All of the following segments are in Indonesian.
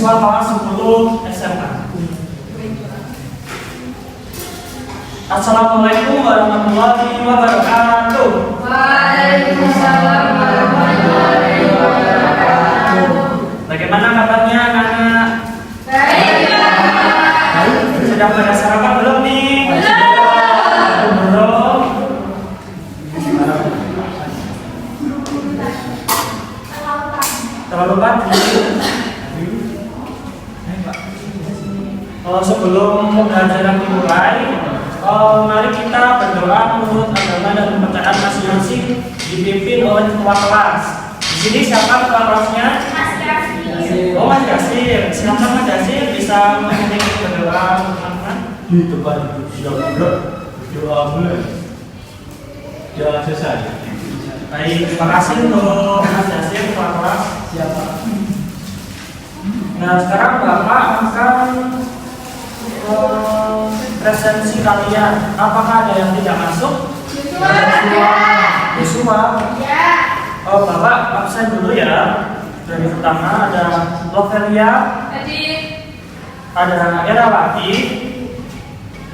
siswa kelas 10 SMA. Assalamualaikum warahmatullahi wabarakatuh. Waalaikumsalam warahmatullahi wabarakatuh. Bagaimana kabarnya anak-anak? Baik. Sudah pada sarapan belum nih? Belum. Terlalu pagi. Sebelum pembelajaran dimulai, mari kita berdoa menurut agama dan kepercayaan masing-masing, dipimpin oleh ketua kelas. Di sini siapa ketua kelasnya? Mas Kasih. Oh, Mas Jasir. Silakan Mas Jasir bisa memimpin berdoa teman-teman. Di depan doa mulai. Jangan selesai. Baik, terima kasih untuk Mas Jasir ketua kelas. Siapa? Nah, sekarang Bapak akan presensi kalian. Apakah ada yang tidak masuk? Yosua. Ya. Oh, Bapak absen dulu ya. Dari pertama ada Lovelia, Hadir. ada Erawati,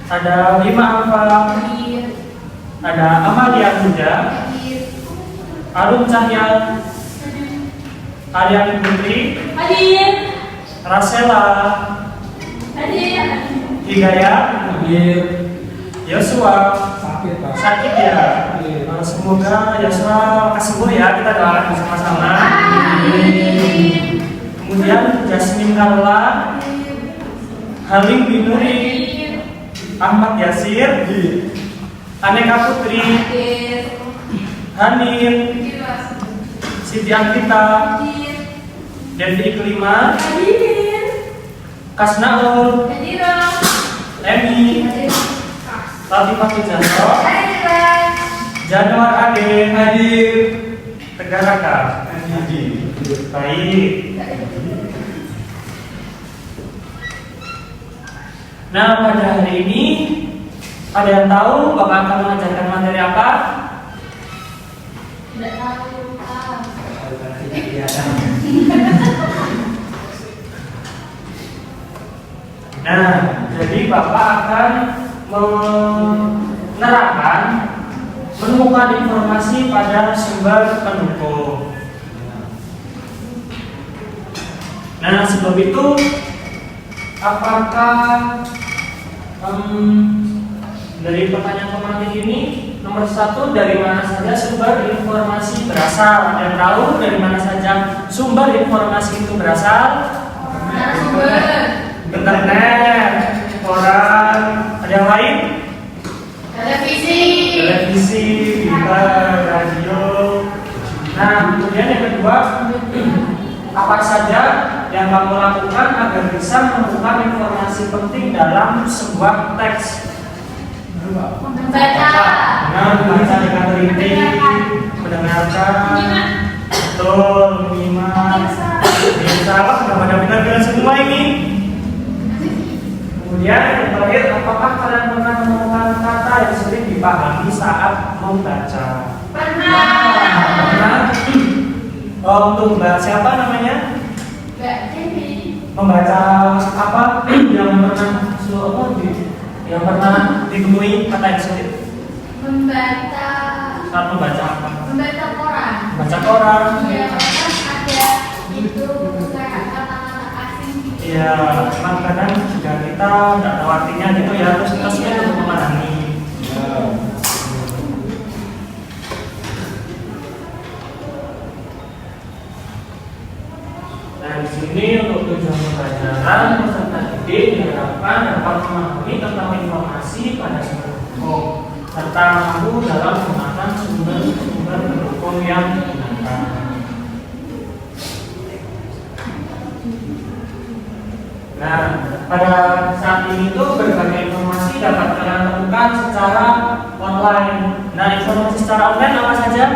ada Bima Alfa, Hadir. ada Amalia Muda, Hadir. Arum Cahya, Aryani Putri, Hadir. Rasela, Hadir. Hidayat, Yosua. Sakit Pak. Sakit ya. Semoga Yosua sembuh ya. Kita doakan bersama-sama. Amin. Kemudian Jasmine Carla, Halim Binuri, Ahmad Yasir, Aneka Putri, Hadir. Hanif, Hadir, Mas. Siti Anggita, Hadir. Devi Iklima, Hadir. Kasnaul, Hadir, Mas. Emi, Hadir. Latifah Tujanto, Hadir, Mas. Januar Ade, Hadir. Tegar Raka. Hadir. Baik. Nah, pada hari ini ada yang tahu Bapak akan mengajarkan materi apa? Tidak tahu. Nah, jadi Bapak akan menerapkan menemukan informasi pada sumber pendukung. Nah, sebelum itu, apakah dari pertanyaan pemateri ini, nomor 1, dari mana saja sumber informasi berasal? Ada yang tahu dari mana saja sumber informasi itu berasal? Narasumber. Internet, koran, ada yang lain? Televisi. Televisi, berita, radio. Nah, kemudian yang kedua, apa saja yang kamu lakukan agar bisa menemukan informasi penting dalam sebuah teks? Membaca. Dengan membaca dengan teliti, mendengarkan, betul, menyimak. Salah, sudah pada benar-benar semua ini. Kemudian yang terakhir, apakah kalian pernah menemukan kata yang sulit dipahami saat membaca? Pernah. Untuk Mbak siapa namanya? Mbak Dewi. Membaca apa yang pernah ditemui kata yang sulit? Membaca. Saat membaca apa? Membaca koran. Membaca koran. Iya, kan ada itu kayak kata-kata asing gitu. Iya, kadang juga kita nggak tahu artinya gitu ya, terus kita sulit untuk memahami. Nah, di sini untuk tujuan pembelajaran peserta didik diharapkan dapat memahami tentang informasi pada sumber pendukung serta mampu dalam menggunakan sumber pendukung yang digunakan. Nah, pada saat ini tuh berbagai informasi dapat kalian temukan secara online. Nah, informasi secara online apa saja?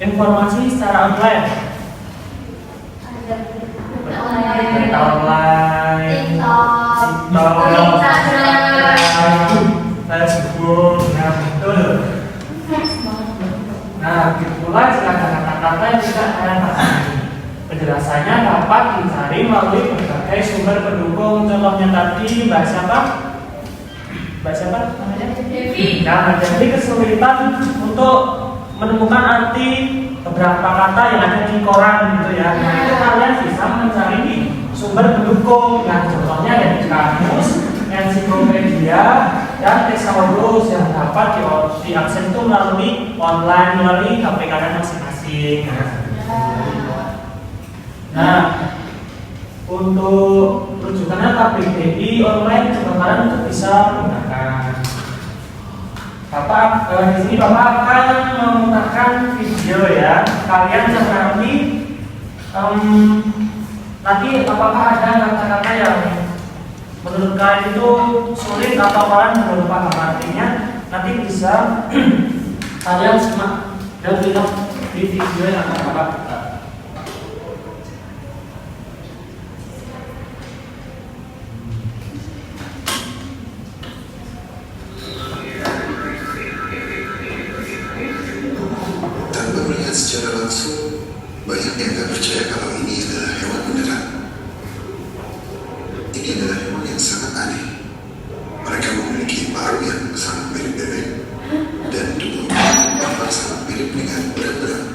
Informasi secara online. Berita online, TikTok, Facebook, nah betul. Nah, begitulah kata-kata yang tidak kalian pahami. Penjelasannya dapat dicari melalui berbagai sumber pendukung. Contohnya tadi Mbak siapa namanya? Devi. Nah, jadi kesulitan untuk menemukan arti beberapa kata yang ada di koran gitu ya. Nah, itu kalian bisa mencari di sumber pendukung. Nah, contohnya dari kamus, ensiklopedia, dan tesaurus yang dapat diakses itu melalui online, melalui HP kalian masing-masing. Nah, untuk rujukannya KBBI online juga kalian untuk bisa menggunakan. Bapak di sini Bapak akan memutarkan video ya. Kalian nanti apakah ada kata-kata yang menurut kalian itu sulit atau kalian belum paham artinya, nanti bisa kalian simak dan lihat di video yang akan Bapak buka. Secara langsung, banyak yang nggak percaya kalau ini adalah hewan beneran. Ini adalah hewan yang sangat aneh. Mereka memiliki paruh yang sangat mirip bebek dan tubuhnya sangat mirip dengan berang-berang.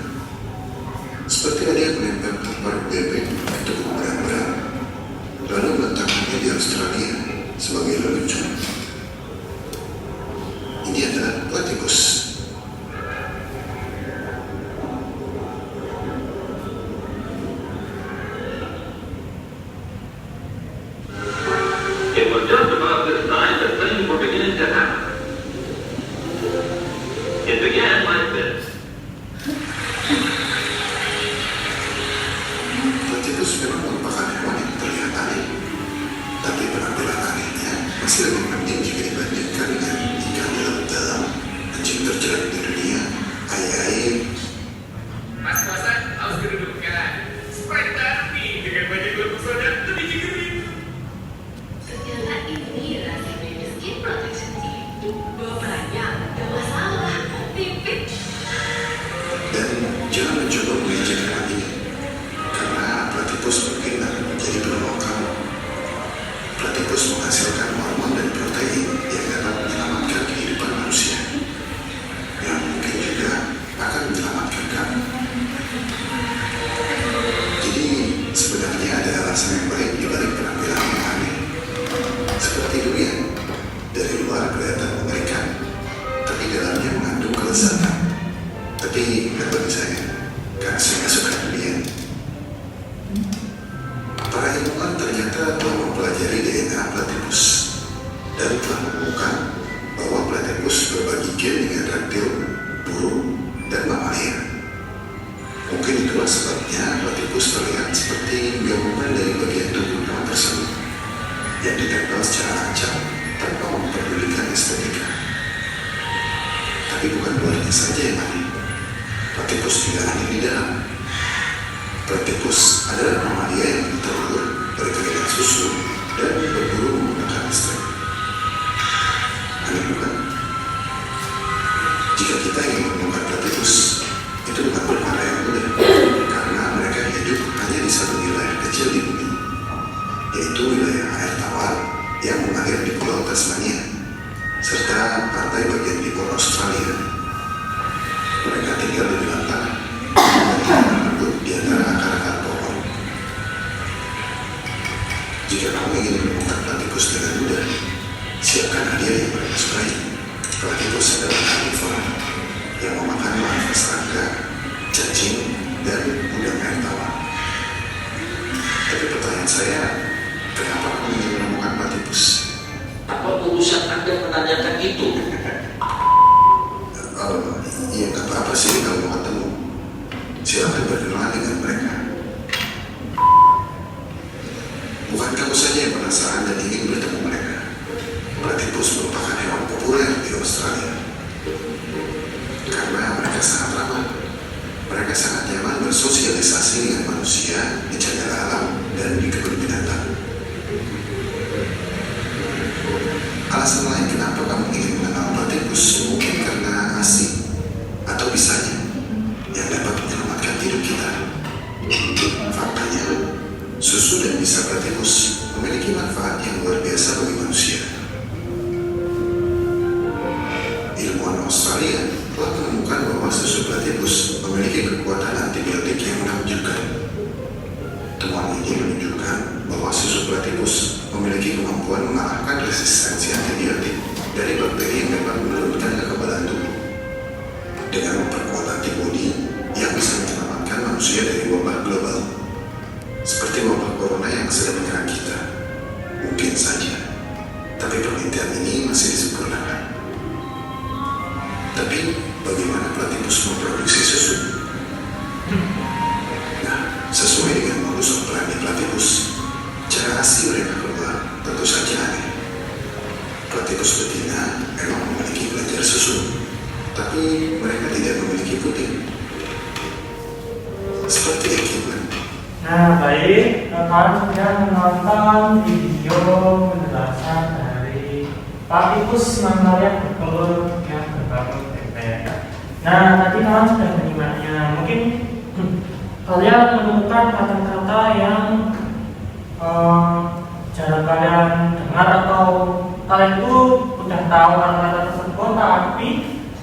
Seperti ada yang menempel paruh bebek di tubuh berang-berang, lalu meletakkannya di Australia sebagai lelucon. Ini adalah platypus. It was just about this time that things were beginning to happen. It began like this. Platypus memang merupakan hewan yang terlihat aneh, tapi penampilan anehnya masih lebih penting jika dibandingkan dengan ikan di laut dalam, anjing terjelek di dunia, air. Mas Hasan harus kedudukan sprite tapi dengan banyak lembu soda lebih jigerin. Setelah ini rasanya skin protection tip. Banyak, gak masalah. Tipik. Dan jangan mencoba mengejek hewan ini, karena platypus mungkin akan menjadi penolong kamu. Platypus menghasilkan hormon dan protein yang dapat menyelamatkan kehidupan manusia, yang mungkin juga akan menyelamatkan kamu. Jadi sebenarnya ada alasan yang baik dibalik penampilan yang aneh. Seperti durian, dari luar kelihatan mengerikan, tapi dalamnya mengandung kelezatan. Tapi nggak bagi saya, karena saya nggak suka durian. Para ilmuwan ternyata telah mempelajari DNA platypus dan telah menemukan bahwa platypus berbagi gen dengan reptil, burung, dan mamalia. Mungkin itulah sebabnya platypus terlihat seperti gabungan dari bagian tubuh hewan tersebut yang ditempel secara acak tanpa memperdulikan estetika. Tapi bukan luarnya saja yang aneh. Platypus juga aneh di dalam. Platypus adalah mamalia yang bertelur, berkeringat susu, dan berburu menggunakan listrik. Aneh bukan? Jika kita ingin menemukan platypus, itu bukan perkara yang mudah, karena mereka hidup hanya di satu wilayah kecil di bumi, yaitu wilayah air tawar yang mengalir di Pulau Tasmania, serta pantai bagian timur Australia. Mereka tinggal di dalam tanah, dan hidup di antara akar-akar pohon. Jika kamu ingin menemukan platypus dengan mudah, siapkan hadiah yang mereka sukai. Platypus adalah karnivora yang memakan larva serangga, cacing, dan udang air tawar. Tapi pertanyaan saya, kenapa kamu ingin menemukan platypus? Apa urusan Anda menanyakan itu? Iya, nggak apa-apa sih kalau mau ketemu. Silakan berkenalan dengan mereka. Bukan kamu saja yang penasaran dan ingin bertemu mereka. Platypus merupakan hewan populer di Australia. Karena mereka sangat ramah. Mereka sangat nyaman bersosialisasi dengan manusia di jalan alam dan di kebun binatang. Alasan lain kenapa kamu ingin mengenal platypus mungkin karena asing atau bisanya yang dapat menyelamatkan hidup kita. Fakta platypus memiliki manfaat yang luar biasa bagi manusia. Ilmuwan Australia telah menemukan bahwa susu platypus memiliki kekuatan antibiotik yang menakjubkan. Temuan ini menunjukkan bahwa susu platypus memiliki kemampuan mengalahkan resistensi antibiotik dari bakteri yang dapat menurunkan kekebalan tubuh dengan memperkuat antibodi yang bisa menyelamatkan manusia dari wabah global seperti wabah corona yang sedang menyerang kita. Mungkin saja, tapi penelitian ini masih disempurnakan. Tapi bagaimana platypus memproduksi susu? Nah, sesuai dengan modus operandi platypus, cara asli mereka keluar tentu saja aneh. Platypus betina memang memiliki kelenjar susu, tapi mereka tidak memiliki puding. Seperti equipment. Nah, baik, kalian sudah menonton video penjelasan dari platypus mamalia bertelur yang berbangun tempe. Nah, tadi kalian sudah menyimaknya. Mungkin kalian menemukan kata-kata yang jarang kalian dengar atau kalian itu sudah tahu kata-kata tersebut, tapi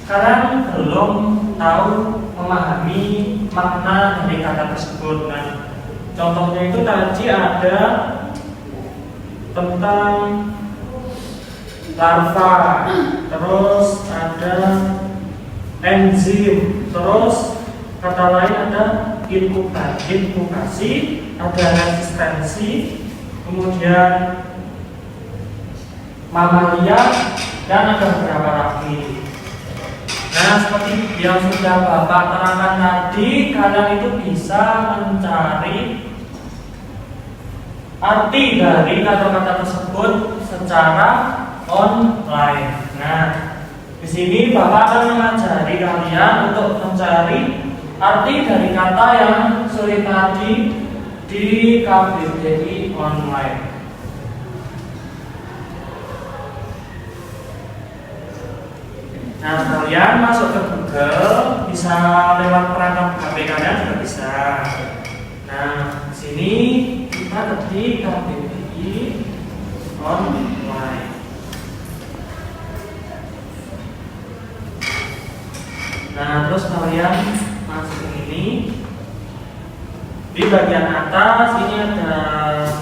kalian belum tahu memahami makna dari kata tersebut. Nah, contohnya itu tadi ada tentang larva, terus ada enzim, terus kata lain ada inkubasi, ada resistensi, kemudian mamalia, dan ada beberapa lagi. Nah, seperti yang sudah Bapak terangkan tadi, kalian itu bisa mencari arti dari kata-kata tersebut secara online. Nah, di sini Bapak akan mengajari kalian untuk mencari arti dari kata yang sulit tadi di KBBI online. Nah, kalian masuk ke Google, bisa lewat perangkat HP kalian juga bisa. Nah, di sini kita ketik KBBI online. Nah, terus kalian masuk ini. Di bagian atas ini ada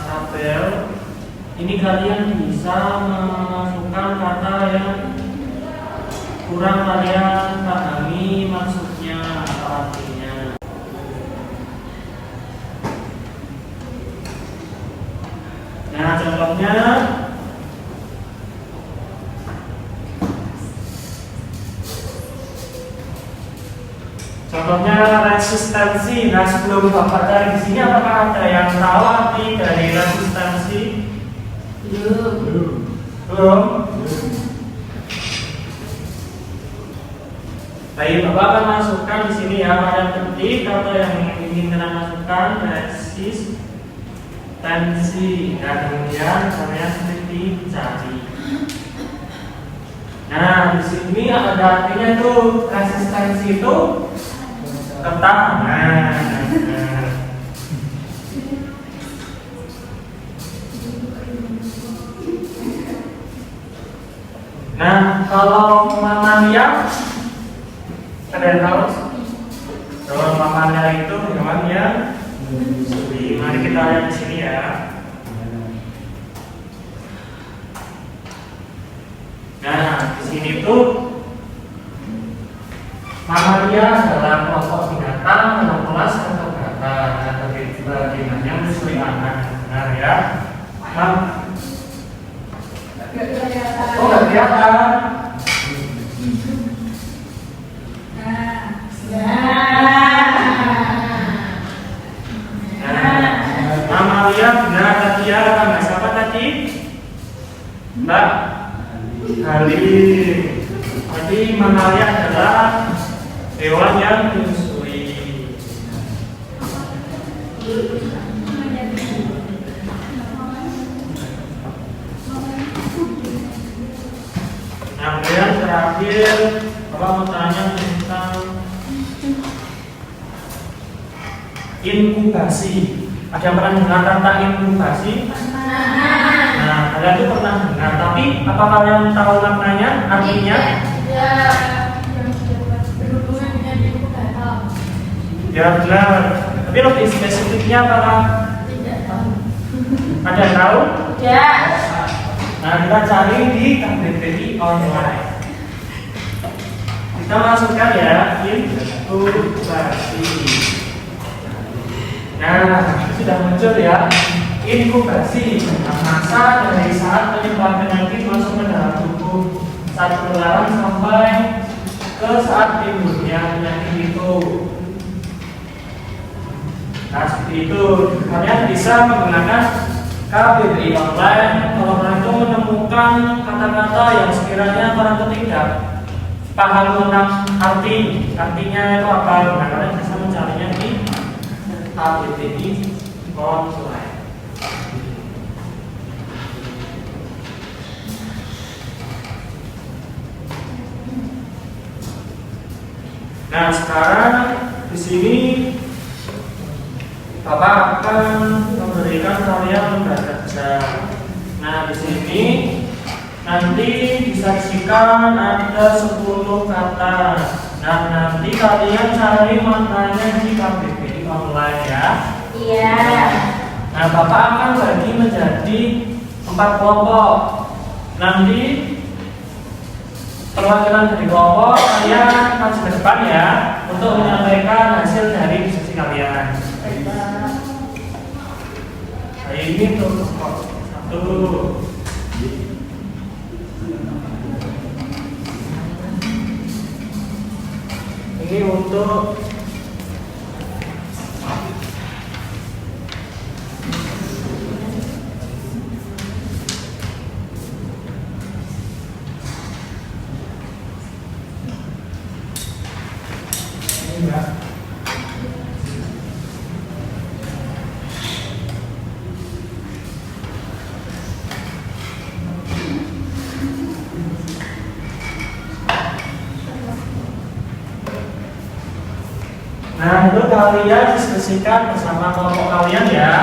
tabel. Ini kalian bisa memasukkan kata yang kurang kalian pahami maksudnya atau artinya. Nah, contohnya resistensi. Nah, sebelum Bapak cari di sini, apakah ada yang tahu arti dari resistensi? Belum. Baik, Bapak akan masukkan di sini ya, kalian ketik kata yang ingin kalian masukkan, resistensi. Nah, kemudian kalian seperti cari. Nah, di sini ada artinya tuh, resistensi itu ketahanan. Nah, kalau mamalia, ada yang tahu? Kalau mamalia itu hewan yang menyusui. Mari kita lihat di sini ya. Nah, di sini tuh mamalia adalah kelompok binatang dalam kelas vertebrata. Nah, bagiannya menyusui anak. Benar ya? Oh, nggak kelihatan. Mamalia benar tadi ya, nama siapa tadi? Mbak Halim. Jadi mamalia adalah hewan yang menyusui. Nah, kemudian terakhir Bapak mau tanya tentang inkubasi. Ada yang pernah dengar kata inkubasi? Nah, kalian tuh pernah dengar, tapi apa kalian tahu maknanya, artinya? Tidak. Berhubungan dengan inkubator. Ya benar. Tapi lebih spesifiknya apakah Tidak tahu. ada yang tahu? Ya. Nah, kita cari di KBBI online. Kita masukkan ya, inkubasi. Nah, sudah muncul ya, inkubasi. Masa dari saat penyebaran penyakit masuk ke dalam tubuh saat penularan sampai ke saat timbulnya penyakit itu. Nah, seperti itu. Kalian bisa menggunakan KBBI online kalau kalian itu menemukan kata-kata yang sekiranya kalian itu tidak paham tentang artinya itu apa. Nah, kalian bisa mencarinya di KBBI online. Nah, sekarang di sini Bapak akan memberikan kalian membaca. Nah, di sini nanti disaksikan ada 10 kata. Nah, nanti kalian cari maknanya di KBBI online ya. Iya. Nah, Bapak akan bagi menjadi 4 kelompok. Nanti perwakilan dari kelompok kalian maju ke depan ya untuk menyampaikan hasil dari diskusi kalian. Nah, ini tuh satu. Ini untuk ini ya. Nah, itu kalian diskusikan bersama kelompok kalian ya.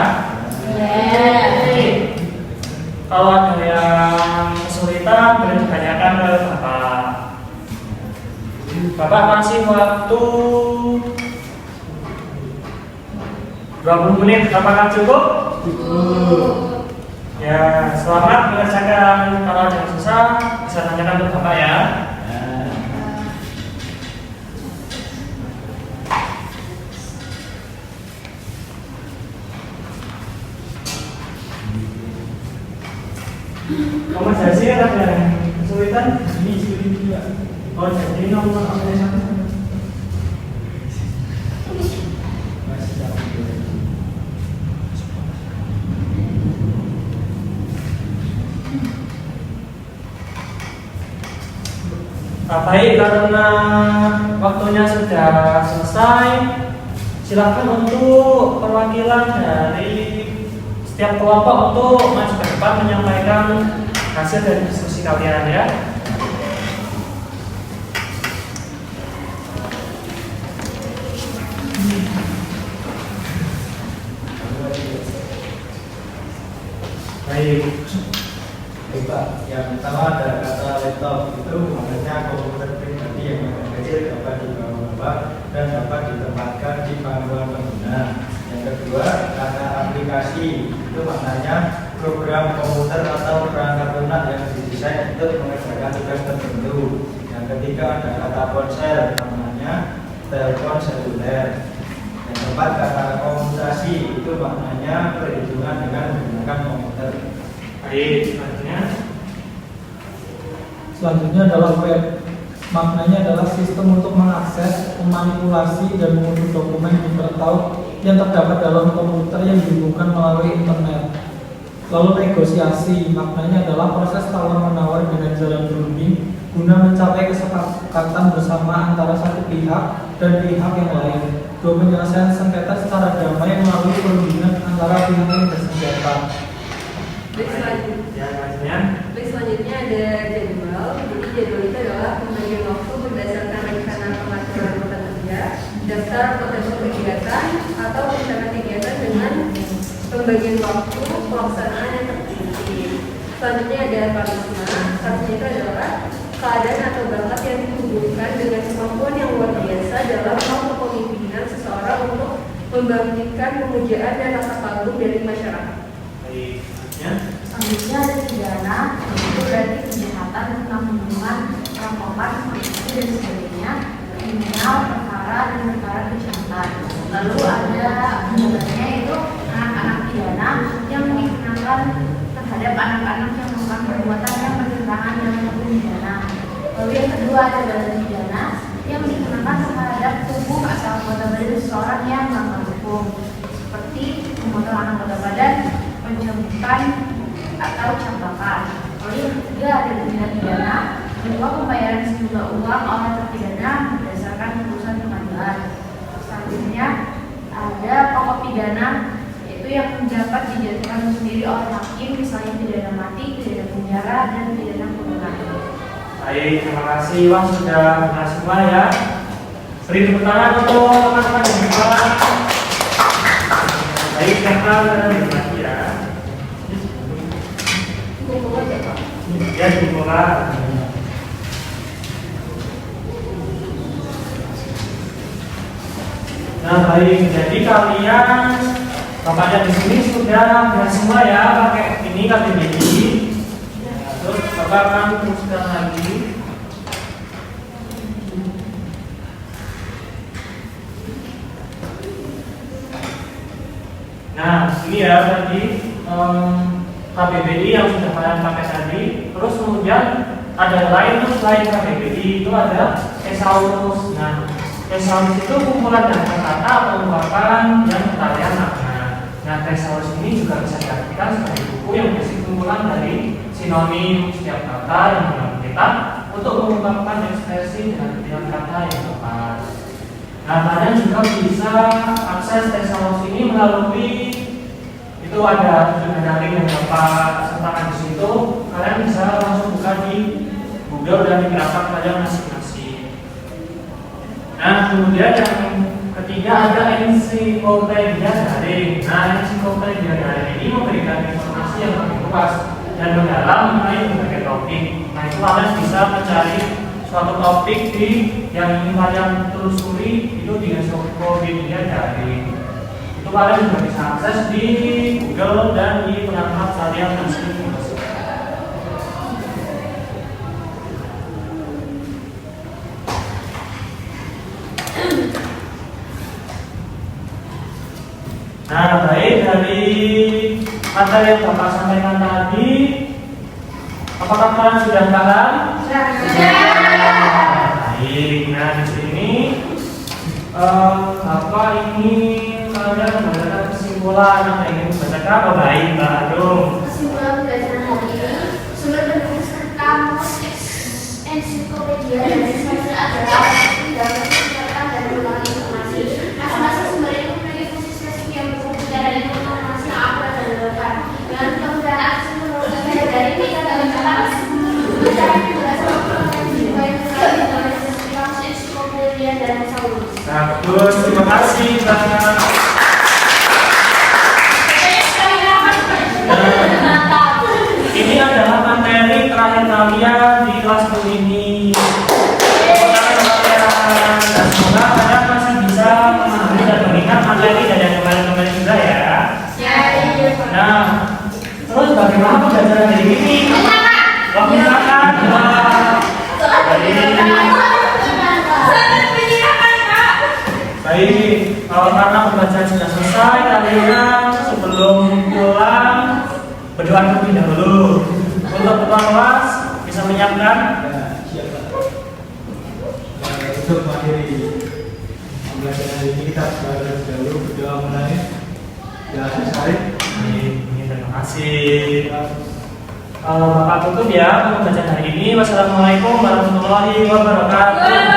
Jadi, kalau ada yang kesulitan, boleh ditanyakan ke Bapak. Bapak masih waktu 20 menit, apakah cukup? Ya, selamat mengerjakan. Kalau ada yang susah, bisa tanyakan ke Bapak ya. Kamu jadi ada yang kesulitan? Ini sulit juga. Oh, jadi nomor apa yang satu? Baik, karena waktunya sudah selesai, silakan untuk perwakilan dari setiap kelompok untuk maju ke depan menyampaikan hasil dari diskusi kalian ya. Baik. Baik Pak, yang pertama ada kata laptop, itu maknanya komputer pribadi yang agak kecil dapat dibawa Bapak dan dapat ditempatkan di pangkuan pengguna. Yang kedua, kata aplikasi, itu maknanya program komputer atau perangkat lunak yang didesain untuk mengerjakan tugas tertentu. Yang ketiga, ada kata ponsel, namanya telepon seluler. Yang keempat, kata komutasi, itu maknanya perhitungan dengan menggunakan komputer. Baik, selanjutnya adalah web. Maknanya adalah sistem untuk mengakses, memanipulasi, dan mengunduh dokumen di tertau yang terdapat dalam komputer yang dihubungkan melalui internet. Lalu negosiasi, maknanya adalah proses tawar-menawar dengan jalan berunding guna mencapai kesepakatan bersama antara satu pihak dan pihak yang lain. Dua penyelesaian sengketa secara damai melalui perundingan antara pihak yang bersenjata. Selanjutnya ada jadwal. Jadi jadwal itu adalah pembagian waktu berdasarkan rencana pengaturan kota kerja, daftar potensi kegiatan atau rencana kegiatan dengan pembagian waktu, pelaksanaan yang terpilih. Selanjutnya ada karisma. Karisma itu adalah keadaan atau bakat yang dihubungkan dengan kemampuan yang luar biasa dalam hal kepemimpinan seseorang untuk membangkitkan pemujaan dan rasa kagum dari masyarakat. Baik, ya. Selanjutnya ada pidana, itu berarti kejahatan tentang pembunuhan, perampokan, korupsi dan sebagainya, kriminal, perkara dan perkara kejahatan. Lalu ada penjabarannya itu anak-anak pidana yang dikenakan terhadap anak-anak yang melakukan perbuatan yang bertentangan dengan hukum pidana. Lalu yang kedua ada badan pidana yang dikenakan terhadap tubuh atau anggota badan seseorang yang melanggar hukum, seperti pemotongan anggota badan, pencabutan atau campakan. Lalu yang ketiga ada denda pidana, berupa pembayaran sejumlah uang oleh terpidana berdasarkan putusan pengadilan. Selanjutnya ada pokok pidana, yaitu yang dapat dijatuhkan sendiri oleh hakim, misalnya pidana mati, pidana penjara, dan pidana kurungan. Baik, terima kasih. Wah, sudah benar semua ya. Beri tepuk tangan untuk teman-teman yang hebat. Baik, kita lagi ya. Ya, dimulai. Nah, baik. Jadi kalian bapaknya di sini sudah benar semua ya, pakai ini KTBI. Terus bapak akan teruskan lagi. Nah, ini ya tadi KBBI yang sudah kalian pakai tadi. Terus kemudian ada lain tuh selain KBBI itu ada thesaurus. Nah, thesaurus itu kumpulan kata-kata atau ungkapan yang bertalian makna. Nah, thesaurus ini juga bisa diartikan sebagai buku yang berisi kumpulan dari sinonim setiap kata yang dalam kita untuk mengungkapkan ekspresi dengan pilihan kata yang tepat. Nah, kalian juga bisa akses thesaurus ini melalui itu ada link yang dapat sertakan di situ. Kalian bisa langsung buka di Google dan di perangkat kalian masing-masing. Nah, kemudian yang ketiga ada ensiklopedia daring. Nah, ensiklopedia daring ini memberikan informasi yang lebih luas dan mendalam mengenai berbagai topik. Nah, itu kalian bisa mencari suatu topik yang ingin kalian telusuri itu di ensiklopedia daring. Itu kalian juga bisa akses di Google dan di perangkat kalian masing-masing. Nah, baik, dari materi yang Bapak sampaikan tadi, apakah kalian sudah paham? Baik, nah di sini Bapak ingin kalian membacakan kesimpulan apa yang ingin membacakan apa baik, Mbak Adung? Kesimpulan pembelajaran hari ini, sumber penulisan kamus ensiklopedia dan sumber adalah dapat mencatatkan dan mengulangi informasi. Masing-masing sumber itu memiliki fungsi spesifik yang berhubungan dengan informasi yang akurat dan relevan. Dengan kemudahan akses menurunkan dari kita dalam kamus mencari penjelasan yang dibuat melalui kamus ensiklopedia dan thesaurus. Bagus, terima kasih, Mbak. Ini adalah materi terakhir kalian di kelas 10 ini. Dan semoga kalian masih bisa memahami dan mengingat materi dari yang kemarin-kemarin juga ya. Nah, terus bagaimana pembelajaran hari ini? Waktu makan. Baik, karena pembelajaran sudah selesai, kalian sebelum pulang berdoa terlebih dahulu. Untuk ketua kelas bisa menyiapkan. Siap, Pak. Untuk materi pembelajaran hari ini kita terlebih dahulu berdoa mulai. Dan selesai. Terima kasih. Bapak tutup ya pembelajaran hari ini. Wassalamualaikum warahmatullahi wabarakatuh.